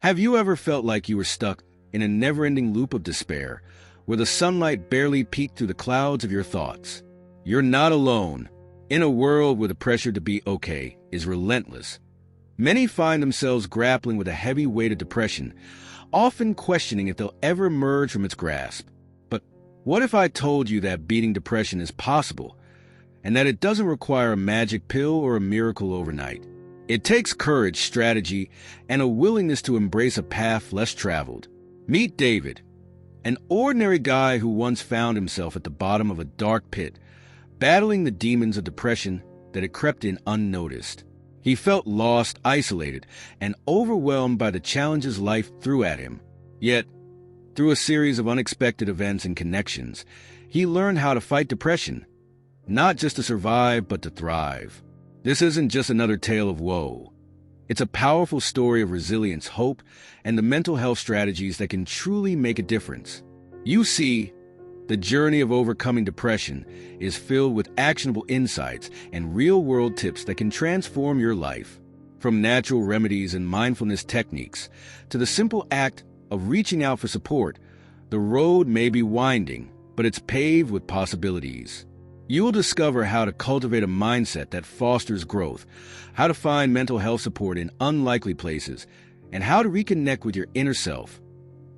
Have you ever felt like you were stuck in a never-ending loop of despair, where the sunlight barely peeked through the clouds of your thoughts? You're not alone. In a world where the pressure to be okay is relentless, many find themselves grappling with a heavy weight of depression, often questioning if they'll ever emerge from its grasp. But what if I told you that beating depression is possible, and that it doesn't require a magic pill or a miracle overnight? It takes courage, strategy, and a willingness to embrace a path less traveled. Meet David, an ordinary guy who once found himself at the bottom of a dark pit, battling the demons of depression that had crept in unnoticed. He felt lost, isolated, and overwhelmed by the challenges life threw at him. Yet, through a series of unexpected events and connections, he learned how to fight depression, not just to survive, but to thrive. This isn't just another tale of woe. It's a powerful story of resilience, hope, and the mental health strategies that can truly make a difference. You see, the journey of overcoming depression is filled with actionable insights and real-world tips that can transform your life. From natural remedies and mindfulness techniques to the simple act of reaching out for support, the road may be winding, but it's paved with possibilities. You will discover how to cultivate a mindset that fosters growth, how to find mental health support in unlikely places, and how to reconnect with your inner self,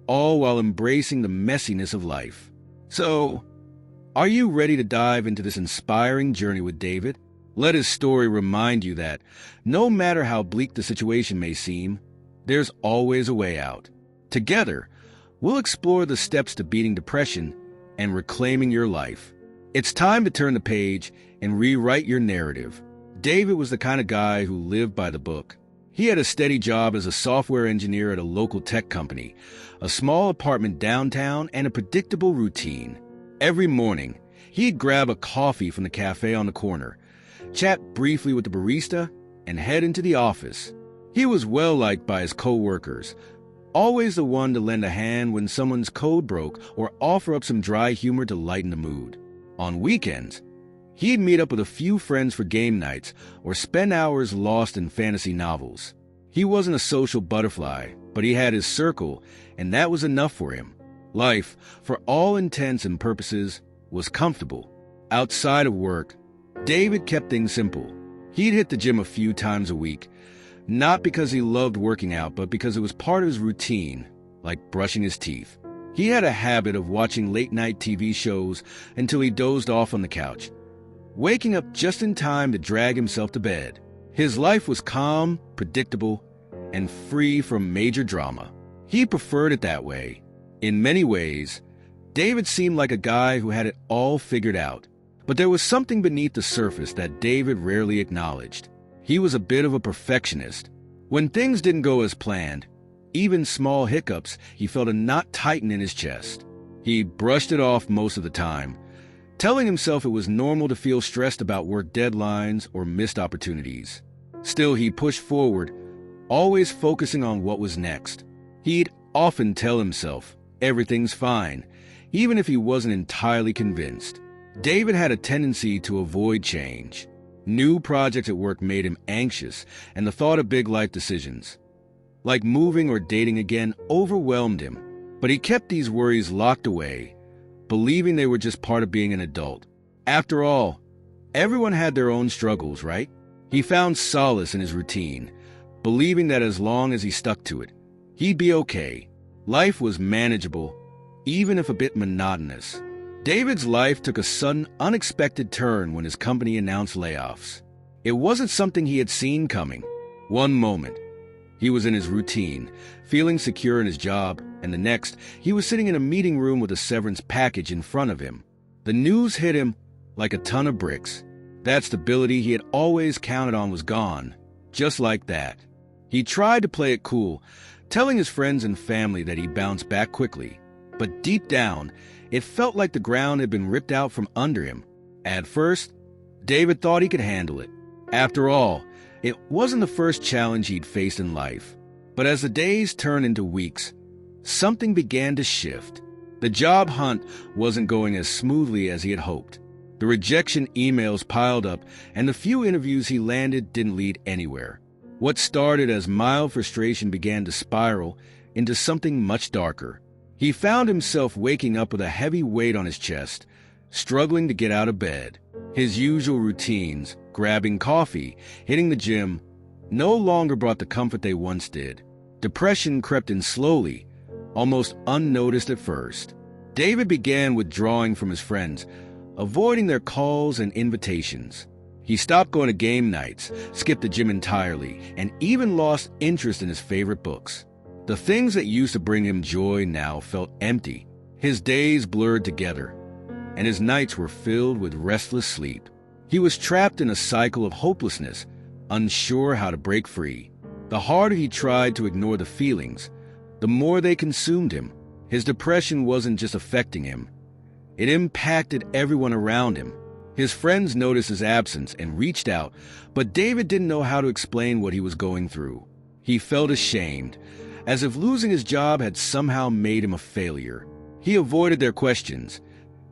all while embracing the messiness of life. So, are you ready to dive into this inspiring journey with David? Let his story remind you that, no matter how bleak the situation may seem, there's always a way out. Together, we'll explore the steps to beating depression and reclaiming your life. It's time to turn the page and rewrite your narrative. David was the kind of guy who lived by the book. He had a steady job as a software engineer at a local tech company, a small apartment downtown, and a predictable routine. Every morning, he'd grab a coffee from the cafe on the corner, chat briefly with the barista, and head into the office. He was well-liked by his co-workers, always the one to lend a hand when someone's code broke or offer up some dry humor to lighten the mood. On weekends, he'd meet up with a few friends for game nights or spend hours lost in fantasy novels. He wasn't a social butterfly, but he had his circle, and that was enough for him. Life, for all intents and purposes, was comfortable. Outside of work, David kept things simple. He'd hit the gym a few times a week, not because he loved working out, but because it was part of his routine, like brushing his teeth. He had a habit of watching late-night TV shows until he dozed off on the couch, waking up just in time to drag himself to bed. His life was calm, predictable, and free from major drama. He preferred it that way. In many ways, David seemed like a guy who had it all figured out. But there was something beneath the surface that David rarely acknowledged. He was a bit of a perfectionist. When things didn't go as planned, even small hiccups, he felt a knot tighten in his chest. He brushed it off most of the time, telling himself it was normal to feel stressed about work deadlines or missed opportunities. Still, he pushed forward, always focusing on what was next. He'd often tell himself, everything's fine, even if he wasn't entirely convinced. David had a tendency to avoid change. New projects at work made him anxious, and the thought of big life decisions, like moving or dating again, overwhelmed him. But he kept these worries locked away, believing they were just part of being an adult. After all, everyone had their own struggles, right? He found solace in his routine, believing that as long as he stuck to it, he'd be okay. Life was manageable, even if a bit monotonous. David's life took a sudden, unexpected turn when his company announced layoffs. It wasn't something he had seen coming. One moment, he was in his routine, feeling secure in his job, and the next, he was sitting in a meeting room with a severance package in front of him. The news hit him like a ton of bricks. That stability he had always counted on was gone, just like that. He tried to play it cool, telling his friends and family that he'd bounce back quickly. But deep down, it felt like the ground had been ripped out from under him. At first, David thought he could handle it. After all, it wasn't the first challenge he'd faced in life. But as the days turned into weeks, something began to shift. The job hunt wasn't going as smoothly as he had hoped. The rejection emails piled up, and the few interviews he landed didn't lead anywhere. What started as mild frustration began to spiral into something much darker. He found himself waking up with a heavy weight on his chest, struggling to get out of bed. His usual routines, grabbing coffee, hitting the gym, no longer brought the comfort they once did. Depression crept in slowly, almost unnoticed at first. David began withdrawing from his friends, avoiding their calls and invitations. He stopped going to game nights, skipped the gym entirely, and even lost interest in his favorite books. The things that used to bring him joy now felt empty. His days blurred together, and his nights were filled with restless sleep. He was trapped in a cycle of hopelessness, unsure how to break free. The harder he tried to ignore the feelings, the more they consumed him. His depression wasn't just affecting him. It impacted everyone around him. His friends noticed his absence and reached out, but David didn't know how to explain what he was going through. He felt ashamed, as if losing his job had somehow made him a failure. He avoided their questions,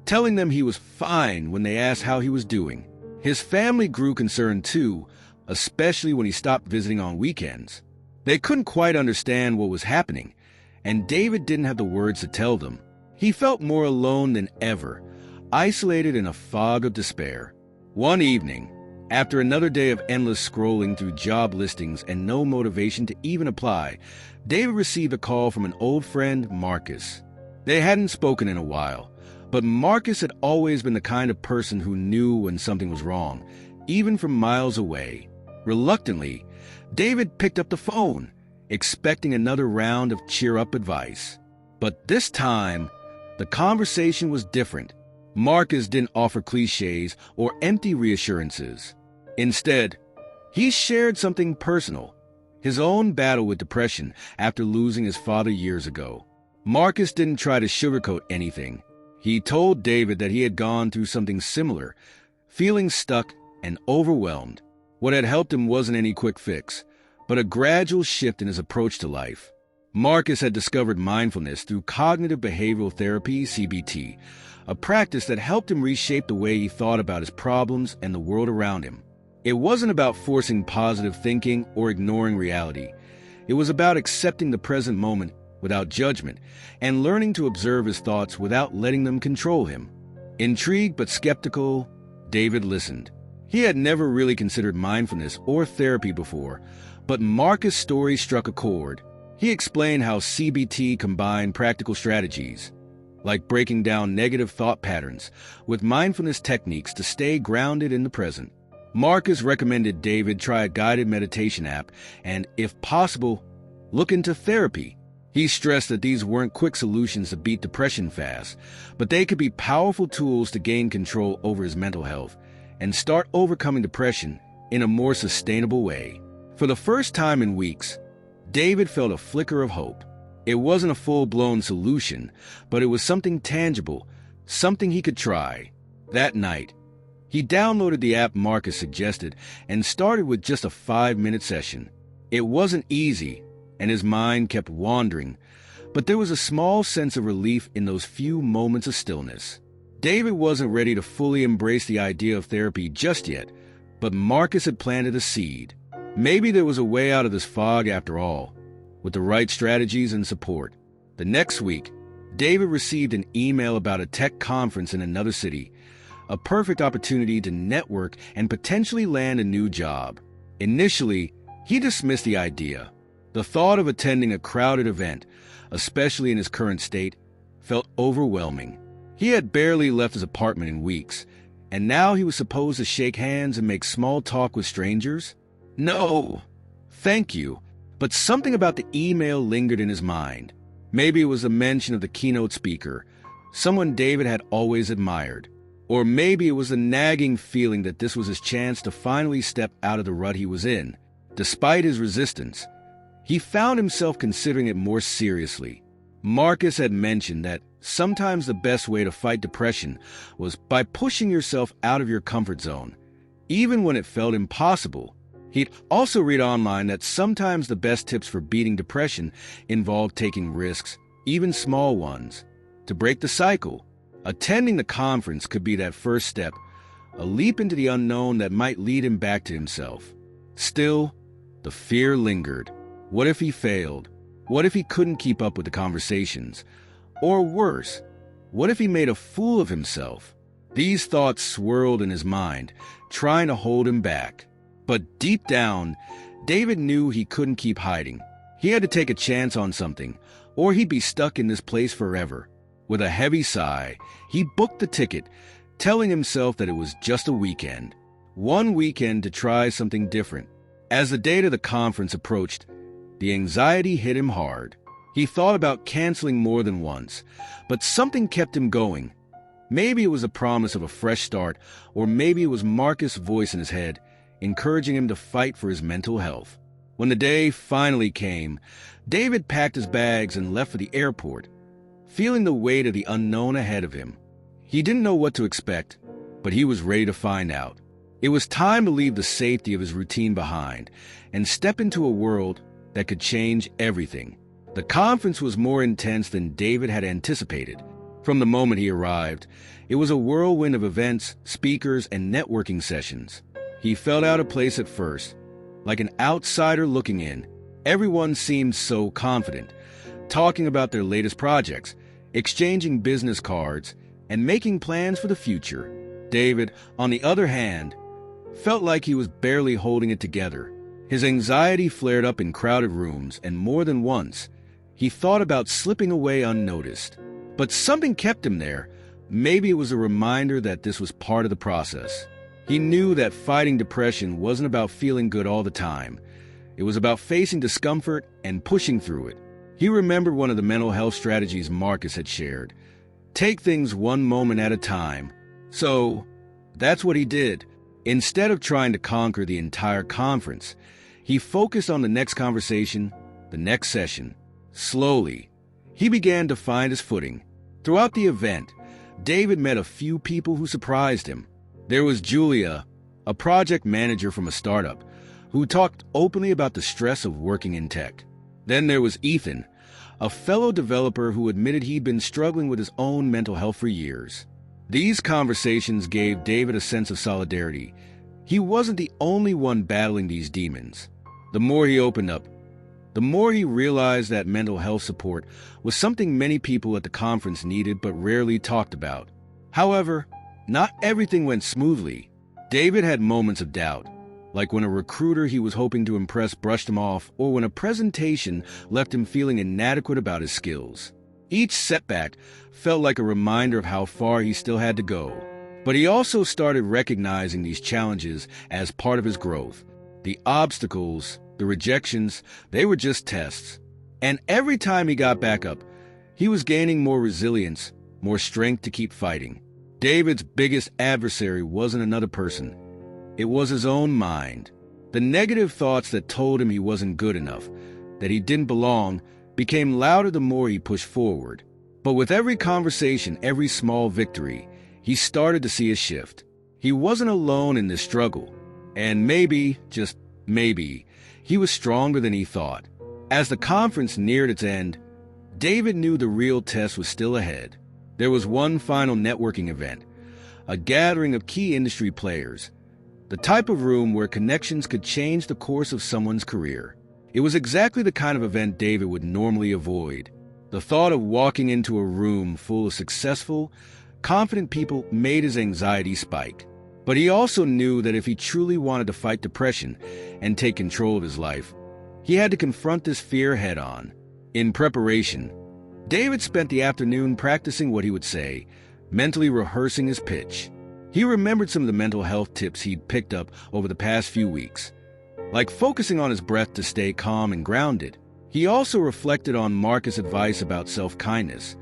telling them he was fine when they asked how he was doing. His family grew concerned too, especially when he stopped visiting on weekends. They couldn't quite understand what was happening, and David didn't have the words to tell them. He felt more alone than ever, isolated in a fog of despair. One evening, after another day of endless scrolling through job listings and no motivation to even apply, David received a call from an old friend, Marcus. They hadn't spoken in a while, but Marcus had always been the kind of person who knew when something was wrong, even from miles away. Reluctantly, David picked up the phone, expecting another round of cheer-up advice. But this time, the conversation was different. Marcus didn't offer cliches or empty reassurances. Instead, he shared something personal, his own battle with depression after losing his father years ago. Marcus didn't try to sugarcoat anything. He told David that he had gone through something similar, feeling stuck and overwhelmed. What had helped him wasn't any quick fix, but a gradual shift in his approach to life. Marcus had discovered mindfulness through cognitive behavioral therapy, CBT, a practice that helped him reshape the way he thought about his problems and the world around him. It wasn't about forcing positive thinking or ignoring reality. It was about accepting the present moment without judgment and learning to observe his thoughts without letting them control him. Intrigued but skeptical, David listened. He had never really considered mindfulness or therapy before, but Marcus' story struck a chord. He explained how CBT combined practical strategies, like breaking down negative thought patterns, with mindfulness techniques to stay grounded in the present. Marcus recommended David try a guided meditation app and, if possible, look into therapy. He stressed that these weren't quick solutions to beat depression fast, but they could be powerful tools to gain control over his mental health and start overcoming depression in a more sustainable way. For the first time in weeks, David felt a flicker of hope. It wasn't a full-blown solution, but it was something tangible, something he could try. That night, he downloaded the app Marcus suggested and started with just a 5-minute session. It wasn't easy, and his mind kept wandering, but there was a small sense of relief in those few moments of stillness. David wasn't ready to fully embrace the idea of therapy just yet, but Marcus had planted a seed. Maybe there was a way out of this fog after all, with the right strategies and support. The next week, David received an email about a tech conference in another city, a perfect opportunity to network and potentially land a new job. Initially, he dismissed the idea. The thought of attending a crowded event, especially in his current state, felt overwhelming. He had barely left his apartment in weeks, and now he was supposed to shake hands and make small talk with strangers? No, thank you. But something about the email lingered in his mind. Maybe it was the mention of the keynote speaker, someone David had always admired. Or maybe it was the nagging feeling that this was his chance to finally step out of the rut he was in. Despite his resistance, he found himself considering it more seriously. Marcus had mentioned that sometimes the best way to fight depression was by pushing yourself out of your comfort zone, even when it felt impossible. He'd also read online that sometimes the best tips for beating depression involve taking risks, even small ones, to break the cycle. Attending the conference could be that first step, a leap into the unknown that might lead him back to himself. Still, The fear lingered. What if he failed? What if he couldn't keep up with the conversations? Or worse, what if he made a fool of himself? These thoughts swirled in his mind, trying to hold him back. But deep down, David knew he couldn't keep hiding. He had to take a chance on something, or he'd be stuck in this place forever. With a heavy sigh, he booked the ticket, telling himself that it was just a weekend. One weekend to try something different. As the date of the conference approached, the anxiety hit him hard. He thought about canceling more than once, but something kept him going. Maybe it was a promise of a fresh start, or maybe it was Marcus' voice in his head, encouraging him to fight for his mental health. When the day finally came, David packed his bags and left for the airport, feeling the weight of the unknown ahead of him. He didn't know what to expect, but he was ready to find out. It was time to leave the safety of his routine behind and step into a world that could change everything. The conference was more intense than David had anticipated. From the moment he arrived, it was a whirlwind of events, speakers, and networking sessions. He felt out of place at first, like an outsider looking in. Everyone seemed so confident, talking about their latest projects, exchanging business cards, and making plans for the future. David, on the other hand, felt like he was barely holding it together. His anxiety flared up in crowded rooms, and more than once, he thought about slipping away unnoticed. But something kept him there. Maybe it was a reminder that this was part of the process. He knew that fighting depression wasn't about feeling good all the time. It was about facing discomfort and pushing through it. He remembered one of the mental health strategies Marcus had shared. Take things one moment at a time. So, that's what he did. Instead of trying to conquer the entire conference, he focused on the next conversation, the next session. Slowly, he began to find his footing. Throughout the event, David met a few people who surprised him. There was Julia, a project manager from a startup, who talked openly about the stress of working in tech. Then there was Ethan, a fellow developer who admitted he'd been struggling with his own mental health for years. These conversations gave David a sense of solidarity. He wasn't the only one battling these demons. The more he opened up, the more he realized that mental health support was something many people at the conference needed but rarely talked about. However, not everything went smoothly. David had moments of doubt, like when a recruiter he was hoping to impress brushed him off, or when a presentation left him feeling inadequate about his skills. Each setback felt like a reminder of how far he still had to go. But he also started recognizing these challenges as part of his growth. The obstacles, the rejections, they were just tests. And every time he got back up, he was gaining more resilience, more strength to keep fighting. David's biggest adversary wasn't another person. It was his own mind. The negative thoughts that told him he wasn't good enough, that he didn't belong, became louder the more he pushed forward. But with every conversation, every small victory, he started to see a shift. He wasn't alone in this struggle. And maybe, just maybe, he was stronger than he thought. As the conference neared its end, David knew the real test was still ahead. There was one final networking event, a gathering of key industry players, the type of room where connections could change the course of someone's career. It was exactly the kind of event David would normally avoid. The thought of walking into a room full of successful, confident people made his anxiety spike. But he also knew that if he truly wanted to fight depression and take control of his life, he had to confront this fear head-on. In preparation, David spent the afternoon practicing what he would say, mentally rehearsing his pitch. He remembered some of the mental health tips he'd picked up over the past few weeks, like focusing on his breath to stay calm and grounded. He also reflected on Marcus' advice about self-kindness.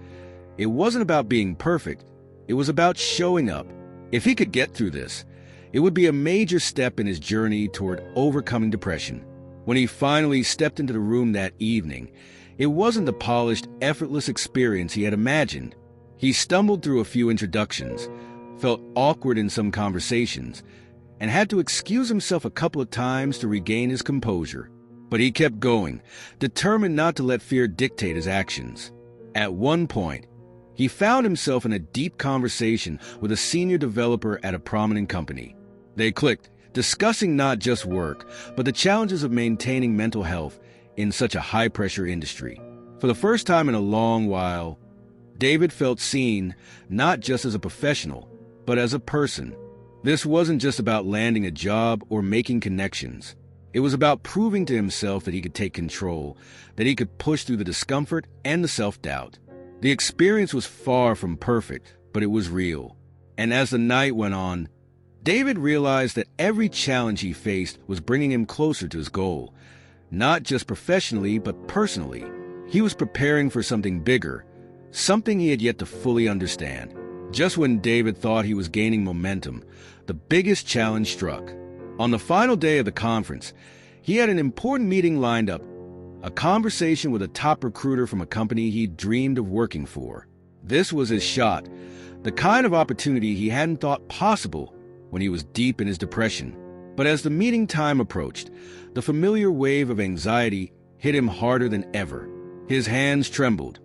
It wasn't about being perfect, it was about showing up. If he could get through this, it would be a major step in his journey toward overcoming depression. When he finally stepped into the room that evening, it wasn't the polished, effortless experience he had imagined. He stumbled through a few introductions, felt awkward in some conversations, and had to excuse himself a couple of times to regain his composure. But he kept going, determined not to let fear dictate his actions. At one point, he found himself in a deep conversation with a senior developer at a prominent company. They clicked, discussing not just work, but the challenges of maintaining mental health in such a high-pressure industry. For the first time in a long while, David felt seen not just as a professional, but as a person. This wasn't just about landing a job or making connections. It was about proving to himself that he could take control, that he could push through the discomfort and the self-doubt. The experience was far from perfect, but it was real. And as the night went on, David realized that every challenge he faced was bringing him closer to his goal, not just professionally, but personally. He was preparing for something bigger, something he had yet to fully understand. Just when David thought he was gaining momentum, the biggest challenge struck. On the final day of the conference, he had an important meeting lined up, a conversation with a top recruiter from a company he'd dreamed of working for. This was his shot, the kind of opportunity he hadn't thought possible when he was deep in his depression. But as the meeting time approached, the familiar wave of anxiety hit him harder than ever. His hands trembled.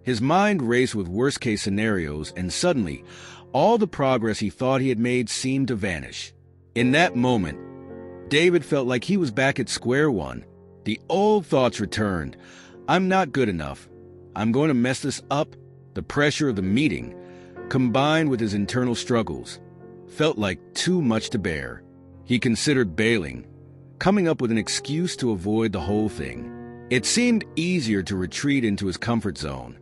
His mind raced with worst-case scenarios, and suddenly, all the progress he thought he had made seemed to vanish. In that moment, David felt like he was back at square one. The old thoughts returned. I'm not good enough. I'm going to mess this up. The pressure of the meeting, combined with his internal struggles, felt like too much to bear. He considered bailing, coming up with an excuse to avoid the whole thing. It seemed easier to retreat into his comfort zone,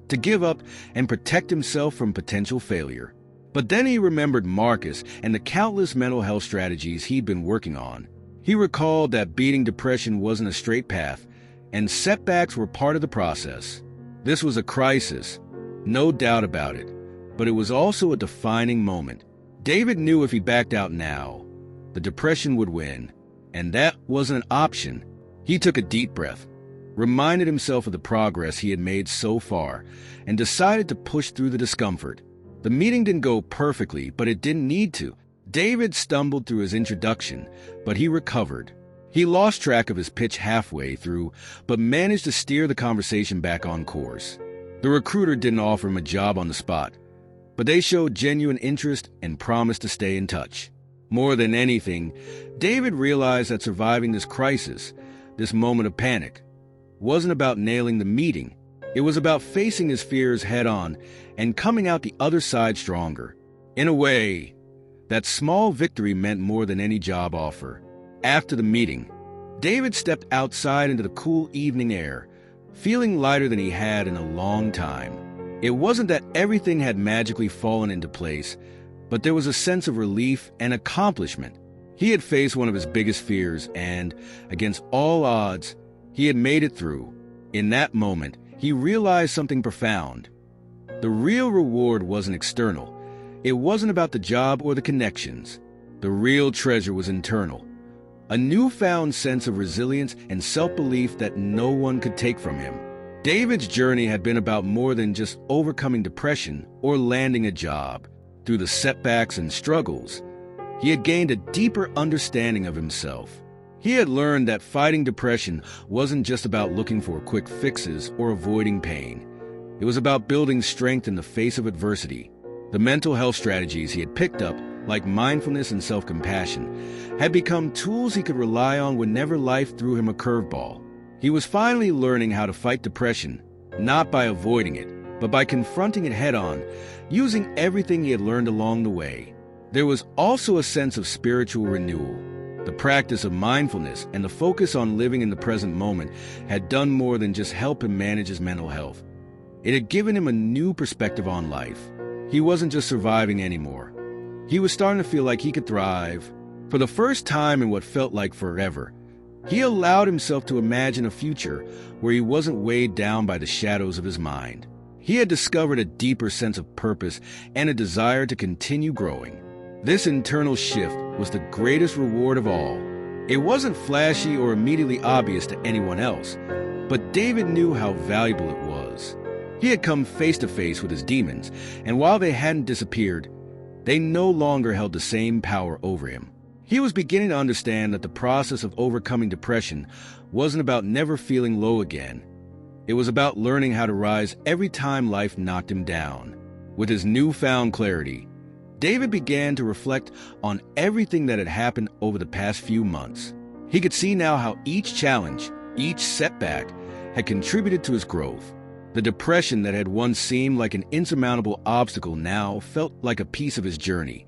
to give up and protect himself from potential failure. But then he remembered Marcus and the countless mental health strategies he'd been working on. He recalled that beating depression wasn't a straight path, and setbacks were part of the process. This was a crisis, no doubt about it, but it was also a defining moment. David knew if he backed out now, the depression would win, and that wasn't an option. He took a deep breath, reminded himself of the progress he had made so far, and decided to push through the discomfort. The meeting didn't go perfectly, but it didn't need to. David stumbled through his introduction, but he recovered. He lost track of his pitch halfway through, but managed to steer the conversation back on course. The recruiter didn't offer him a job on the spot, but they showed genuine interest and promised to stay in touch. More than anything, David realized that surviving this crisis, this moment of panic, wasn't about nailing the meeting. It was about facing his fears head-on and coming out the other side stronger. In a way, that small victory meant more than any job offer. After the meeting, David stepped outside into the cool evening air, feeling lighter than he had in a long time. It wasn't that everything had magically fallen into place, but there was a sense of relief and accomplishment. He had faced one of his biggest fears, and, against all odds, he had made it through. In that moment, he realized something profound. The real reward wasn't external. It wasn't about the job or the connections. The real treasure was internal. A newfound sense of resilience and self-belief that no one could take from him. David's journey had been about more than just overcoming depression or landing a job. Through the setbacks and struggles, he had gained a deeper understanding of himself. He had learned that fighting depression wasn't just about looking for quick fixes or avoiding pain. It was about building strength in the face of adversity. The mental health strategies he had picked up, like mindfulness and self-compassion, had become tools he could rely on whenever life threw him a curveball. He was finally learning how to fight depression, not by avoiding it, but by confronting it head-on, using everything he had learned along the way. There was also a sense of spiritual renewal. The practice of mindfulness and the focus on living in the present moment had done more than just help him manage his mental health. It had given him a new perspective on life. He wasn't just surviving anymore. He was starting to feel like he could thrive. For the first time in what felt like forever, he allowed himself to imagine a future where he wasn't weighed down by the shadows of his mind. He had discovered a deeper sense of purpose and a desire to continue growing. This internal shift was the greatest reward of all. It wasn't flashy or immediately obvious to anyone else, but David knew how valuable it was. He had come face to face with his demons, and while they hadn't disappeared, they no longer held the same power over him. He was beginning to understand that the process of overcoming depression wasn't about never feeling low again. It was about learning how to rise every time life knocked him down. With his newfound clarity, David began to reflect on everything that had happened over the past few months. He could see now how each challenge, each setback, had contributed to his growth. The depression that had once seemed like an insurmountable obstacle now felt like a piece of his journey,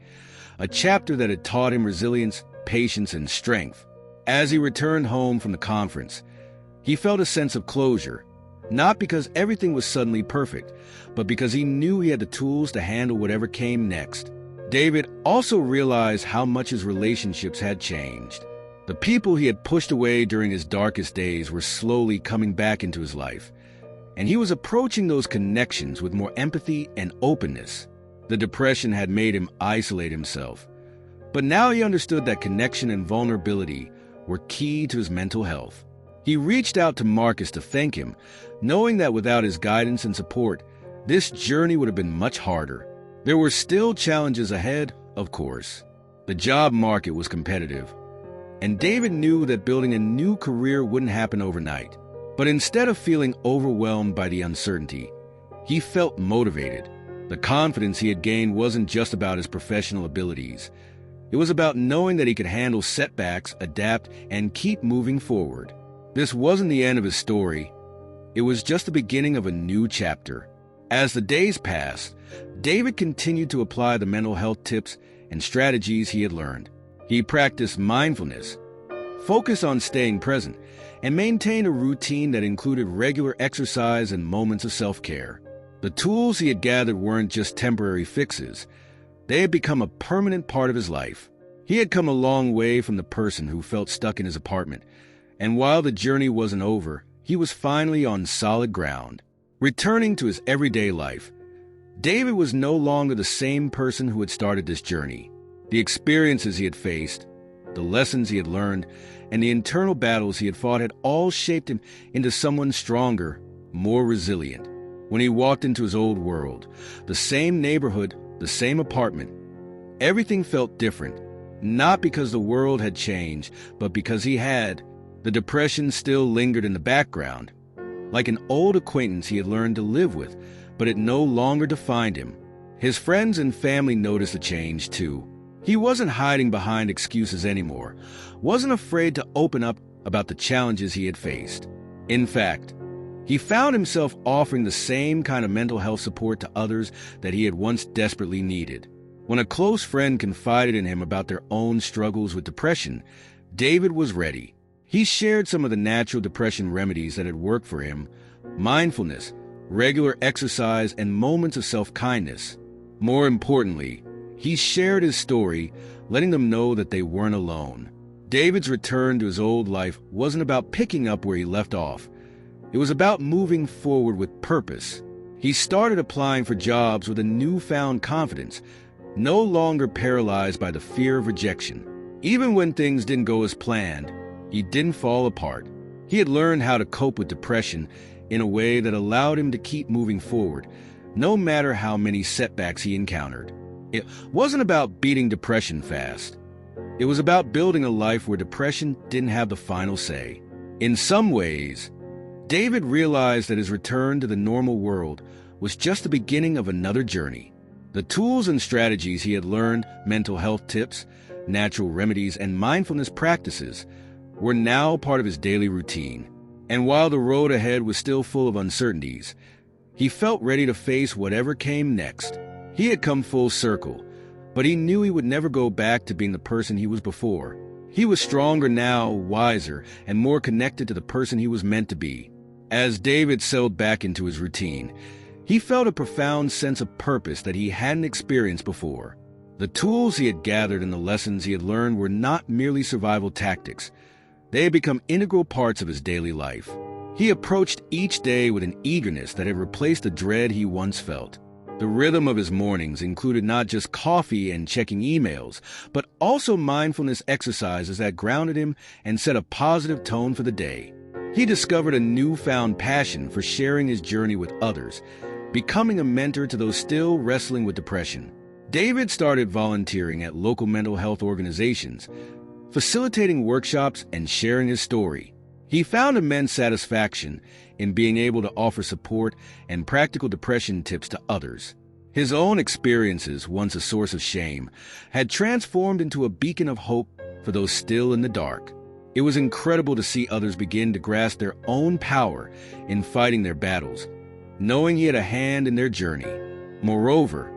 a chapter that had taught him resilience, patience, and strength. As he returned home from the conference, he felt a sense of closure, not because everything was suddenly perfect, but because he knew he had the tools to handle whatever came next. David also realized how much his relationships had changed. The people he had pushed away during his darkest days were slowly coming back into his life, and he was approaching those connections with more empathy and openness. The depression had made him isolate himself, but now he understood that connection and vulnerability were key to his mental health. He reached out to Marcus to thank him, knowing that without his guidance and support, this journey would have been much harder. There were still challenges ahead, of course. The job market was competitive, and David knew that building a new career wouldn't happen overnight. But instead of feeling overwhelmed by the uncertainty, he felt motivated. The confidence he had gained wasn't just about his professional abilities. It was about knowing that he could handle setbacks, adapt, and keep moving forward. This wasn't the end of his story. It was just the beginning of a new chapter. As the days passed, David continued to apply the mental health tips and strategies he had learned. He practiced mindfulness, focused on staying present, and maintained a routine that included regular exercise and moments of self-care. The tools he had gathered weren't just temporary fixes. They had become a permanent part of his life. He had come a long way from the person who felt stuck in his apartment, and while the journey wasn't over, he was finally on solid ground. Returning to his everyday life, David was no longer the same person who had started this journey. The experiences he had faced, the lessons he had learned, and the internal battles he had fought had all shaped him into someone stronger, more resilient. When he walked into his old world, the same neighborhood, the same apartment, everything felt different, not because the world had changed, but because he had. The depression still lingered in the background, like an old acquaintance he had learned to live with, but it no longer defined him. His friends and family noticed the change too. He wasn't hiding behind excuses anymore, wasn't afraid to open up about the challenges he had faced. In fact, he found himself offering the same kind of mental health support to others that he had once desperately needed. When a close friend confided in him about their own struggles with depression, David was ready. He shared some of the natural depression remedies that had worked for him: mindfulness, regular exercise, and moments of self-kindness. More importantly, he shared his story, letting them know that they weren't alone. David's return to his old life wasn't about picking up where he left off. It was about moving forward with purpose. He started applying for jobs with a newfound confidence, no longer paralyzed by the fear of rejection. Even when things didn't go as planned, he didn't fall apart. He had learned how to cope with depression in a way that allowed him to keep moving forward, no matter how many setbacks he encountered. It wasn't about beating depression fast. It was about building a life where depression didn't have the final say. In some ways, David realized that his return to the normal world was just the beginning of another journey. The tools and strategies he had learned, mental health tips, natural remedies, and mindfulness practices, were now part of his daily routine. And while the road ahead was still full of uncertainties, he felt ready to face whatever came next. He had come full circle, but he knew he would never go back to being the person he was before. He was stronger now, wiser, and more connected to the person he was meant to be. As David settled back into his routine, he felt a profound sense of purpose that he hadn't experienced before. The tools he had gathered and the lessons he had learned were not merely survival tactics. They had become integral parts of his daily life. He approached each day with an eagerness that had replaced the dread he once felt. The rhythm of his mornings included not just coffee and checking emails, but also mindfulness exercises that grounded him and set a positive tone for the day. He discovered a newfound passion for sharing his journey with others, becoming a mentor to those still wrestling with depression. David started volunteering at local mental health organizations, facilitating workshops and sharing his story. He found immense satisfaction in being able to offer support and practical depression tips to others. His own experiences, once a source of shame, had transformed into a beacon of hope for those still in the dark. It was incredible to see others begin to grasp their own power in fighting their battles, knowing he had a hand in their journey. Moreover,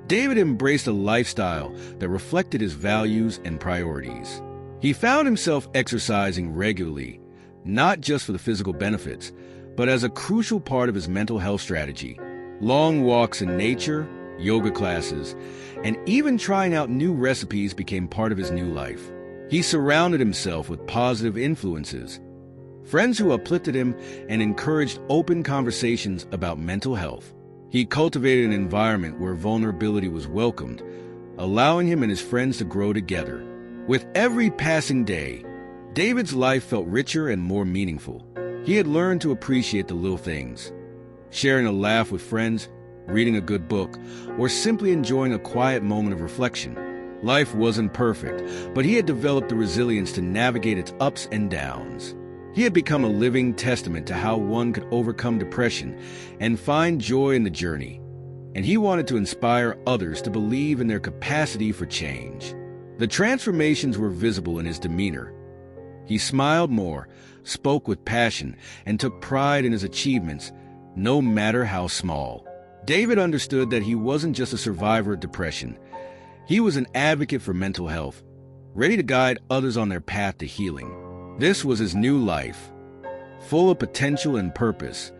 David embraced a lifestyle that reflected his values and priorities. He found himself exercising regularly, not just for the physical benefits, but as a crucial part of his mental health strategy. Long walks in nature, yoga classes, and even trying out new recipes became part of his new life. He surrounded himself with positive influences, friends who uplifted him and encouraged open conversations about mental health. He cultivated an environment where vulnerability was welcomed, allowing him and his friends to grow together. With every passing day, David's life felt richer and more meaningful. He had learned to appreciate the little things, sharing a laugh with friends, reading a good book, or simply enjoying a quiet moment of reflection. Life wasn't perfect, but he had developed the resilience to navigate its ups and downs. He had become a living testament to how one could overcome depression and find joy in the journey, and he wanted to inspire others to believe in their capacity for change. The transformations were visible in his demeanor. He smiled more, spoke with passion, and took pride in his achievements, no matter how small. David understood that he wasn't just a survivor of depression. He was an advocate for mental health, ready to guide others on their path to healing. This was his new life, full of potential and purpose,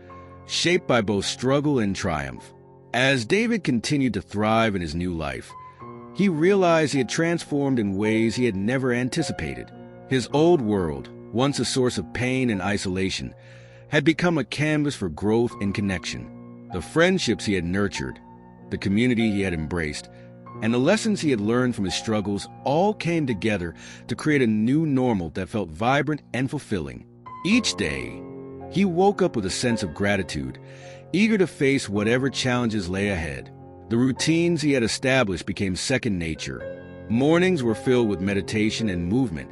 shaped by both struggle and triumph. As David continued to thrive in his new life, he realized he had transformed in ways he had never anticipated. His old world, once a source of pain and isolation, had become a canvas for growth and connection. The friendships he had nurtured, the community he had embraced, and the lessons he had learned from his struggles all came together to create a new normal that felt vibrant and fulfilling. Each day, he woke up with a sense of gratitude, eager to face whatever challenges lay ahead. The routines he had established became second nature. Mornings were filled with meditation and movement,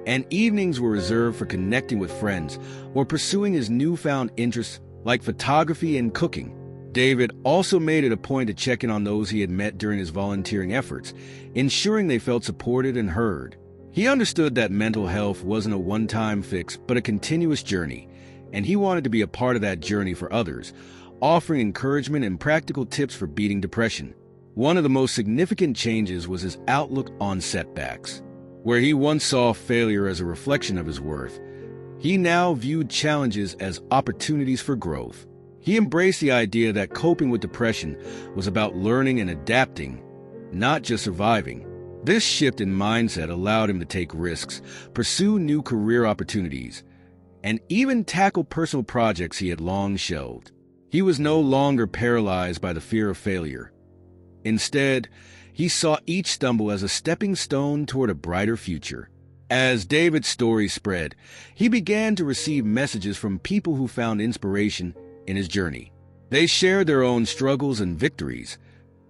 and evenings were reserved for connecting with friends or pursuing his newfound interests like photography and cooking. David also made it a point to check in on those he had met during his volunteering efforts, ensuring they felt supported and heard. He understood that mental health wasn't a one-time fix, but a continuous journey, and he wanted to be a part of that journey for others, offering encouragement and practical tips for beating depression. One of the most significant changes was his outlook on setbacks. Where he once saw failure as a reflection of his worth, he now viewed challenges as opportunities for growth. He embraced the idea that coping with depression was about learning and adapting, not just surviving. This shift in mindset allowed him to take risks, pursue new career opportunities, and even tackle personal projects he had long shelved. He was no longer paralyzed by the fear of failure. Instead, he saw each stumble as a stepping stone toward a brighter future. As David's story spread, he began to receive messages from people who found inspiration in his journey. They shared their own struggles and victories,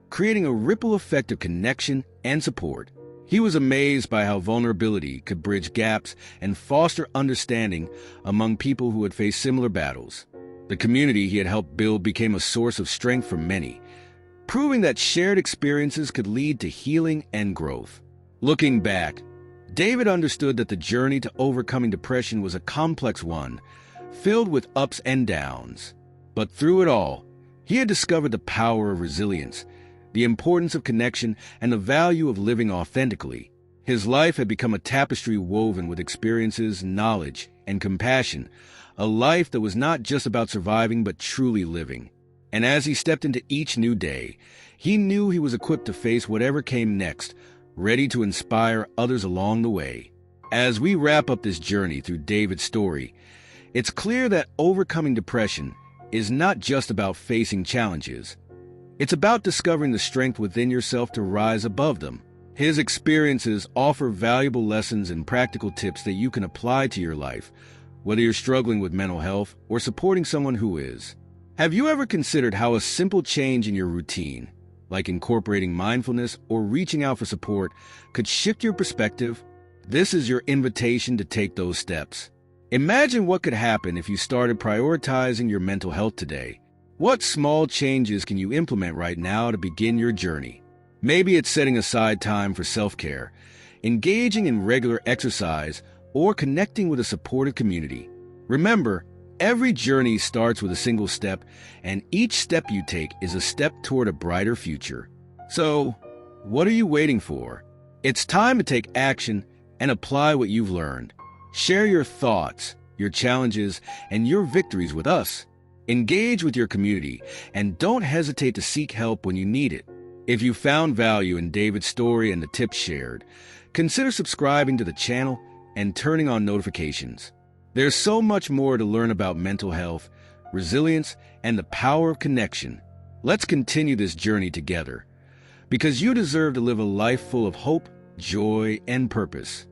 creating a ripple effect of connection and support. He was amazed by how vulnerability could bridge gaps and foster understanding among people who had faced similar battles. The community he had helped build became a source of strength for many, proving that shared experiences could lead to healing and growth. Looking back, David understood that the journey to overcoming depression was a complex one, filled with ups and downs. But through it all, he had discovered the power of resilience, the importance of connection, and the value of living authentically. His life had become a tapestry woven with experiences, knowledge, and compassion, a life that was not just about surviving but truly living. And as he stepped into each new day, he knew he was equipped to face whatever came next, ready to inspire others along the way. As we wrap up this journey through David's story, it's clear that overcoming depression is not just about facing challenges. It's about discovering the strength within yourself to rise above them. His experiences offer valuable lessons and practical tips that you can apply to your life, whether you're struggling with mental health or supporting someone who is. Have you ever considered how a simple change in your routine, like incorporating mindfulness or reaching out for support, could shift your perspective? This is your invitation to take those steps. Imagine what could happen if you started prioritizing your mental health today. What small changes can you implement right now to begin your journey? Maybe it's setting aside time for self-care, engaging in regular exercise, or connecting with a supportive community. Remember, every journey starts with a single step, and each step you take is a step toward a brighter future. So, what are you waiting for? It's time to take action and apply what you've learned. Share your thoughts, your challenges, and your victories with us. Engage with your community, and don't hesitate to seek help when you need it. If you found value in David's story and the tips shared, consider subscribing to the channel and turning on notifications. There's so much more to learn about mental health, resilience, and the power of connection. Let's continue this journey together, because you deserve to live a life full of hope, joy, and purpose.